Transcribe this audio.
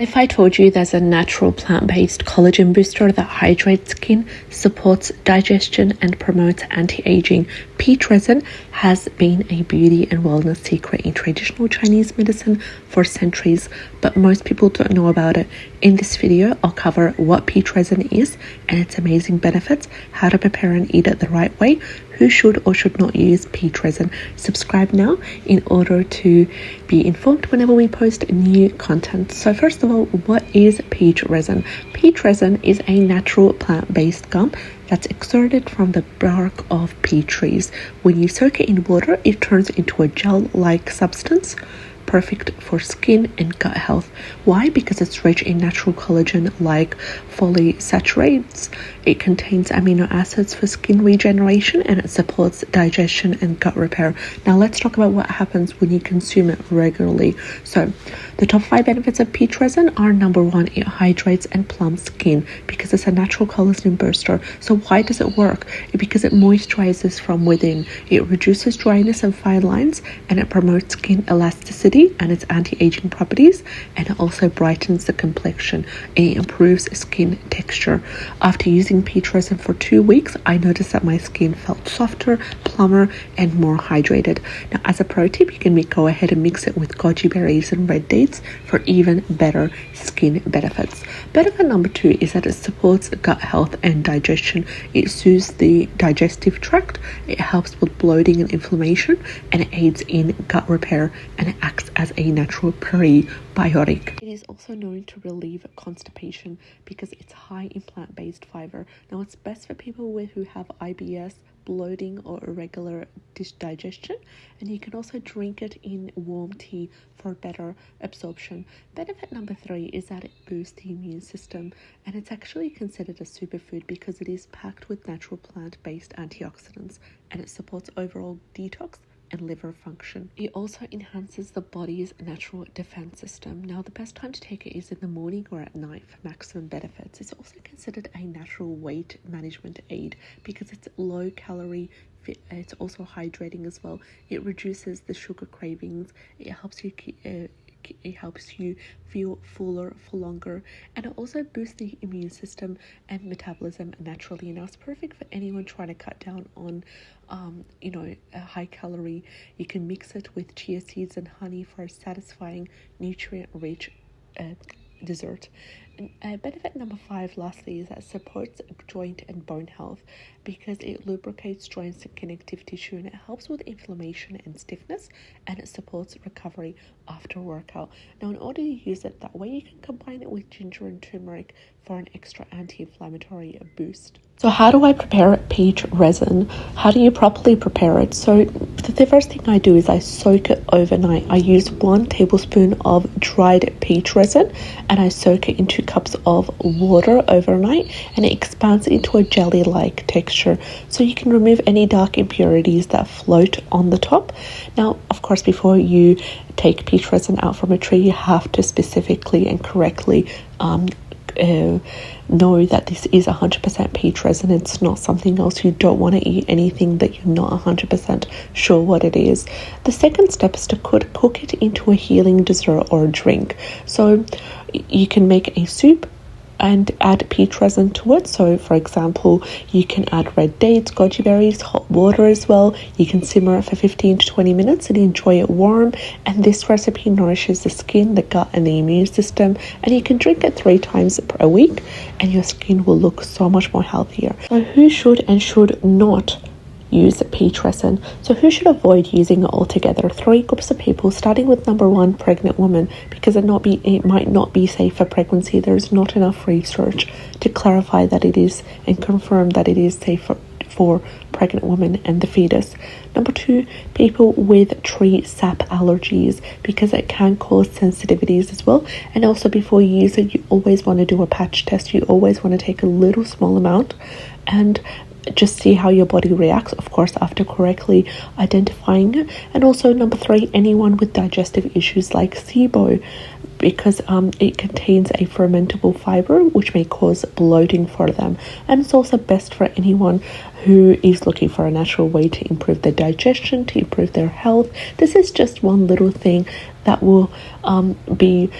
If I told you there's a natural plant-based collagen booster that hydrates skin, supports digestion and promotes anti-aging, peach resin has been a beauty and wellness secret in traditional Chinese medicine for centuries, but most people don't know about it. In this video, I'll cover what peach resin is and its amazing benefits, how to prepare and eat it the right way, who should or should not use peach resin. Subscribe now in order to be informed whenever we post new content. So first of all, what is peach resin? Peach resin is a natural plant-based gum that's extracted from the bark of peach trees. When you soak it in water, it turns into a gel-like substance, perfect for skin and gut health. Why? Because it's rich in natural collagen like polysaccharides. It contains amino acids for skin regeneration, and it supports digestion and gut repair. Now let's talk about what happens when you consume it regularly. So the top 5 benefits of peach resin are: number 1, it hydrates and plumps skin because it's a natural collagen booster. So why does it work? Because it moisturizes from within. It reduces dryness and fine lines, and it promotes skin elasticity and its anti-aging properties, and it also brightens the complexion and it improves skin texture. After using peach resin for 2 weeks, I noticed that my skin felt softer, plumper, and more hydrated. Now, as a pro tip, you can go ahead and mix it with goji berries and red dates for even better skin benefits. Benefit number 2 is that it supports gut health and digestion. It soothes the digestive tract, it helps with bloating and inflammation, and it aids in gut repair, and it acts as a natural prebiotic. It is also known to relieve constipation because it's high in plant-based fiber. Now, it's best for people who have IBS, bloating, or irregular digestion, and you can also drink it in warm tea for better absorption. Benefit number 3 is that it boosts the immune system, and it's actually considered a superfood because it is packed with natural plant-based antioxidants, and it supports overall detox and liver function. It also enhances the body's natural defense system. Now, the best time to take it is in the morning or at night for maximum benefits. It's also considered a natural weight management aid because it's low calorie. It's also hydrating as well. It reduces the sugar cravings. It helps you feel fuller for longer, and it also boosts the immune system and metabolism naturally. Now, it's perfect for anyone trying to cut down on a high calorie. You can mix it with chia seeds and honey for a satisfying, nutrient rich dessert. And benefit number 5 lastly is that it supports joint and bone health because it lubricates joints and connective tissue, and it helps with inflammation and stiffness, and it supports recovery after workout. Now, in order to use it that way, you can combine it with ginger and turmeric for an extra anti-inflammatory boost. So how do I prepare peach resin? How do you properly prepare it? So the first thing I do is I soak it overnight. I use 1 tablespoon of dried peach resin, and I soak it in 2 cups of water overnight, and it expands into a jelly-like texture. So you can remove any dark impurities that float on the top. Now, of course, before you take peach resin out from a tree, you have to specifically and correctly know that this is 100% peach resin. It's not something else. You don't want to eat anything that you're not 100% sure what it is. The second step is to cook it into a healing dessert or a drink. So you can make a soup and add peach resin to it. So for example, you can add red dates, goji berries, hot water as well. You can simmer it for 15 to 20 minutes and enjoy it warm. And this recipe nourishes the skin, the gut, and the immune system. And you can drink it 3 times per week, and your skin will look so much more healthier. So who should and should not use peach resin? So who should avoid using it altogether? 3 groups of people, starting with number 1, pregnant women, because it might not be safe for pregnancy. There's not enough research to clarify that it is and confirm that it is safe for pregnant women and the fetus. Number 2, people with tree sap allergies, because it can cause sensitivities as well. And also, before you use it, you always want to do a patch test. You always want to take a little small amount and just see how your body reacts, of course, after correctly identifying it. And also number 3, anyone with digestive issues like SIBO, because it contains a fermentable fiber which may cause bloating for them. And it's also best for anyone who is looking for a natural way to improve their digestion, to improve their health. This is just one little thing that will be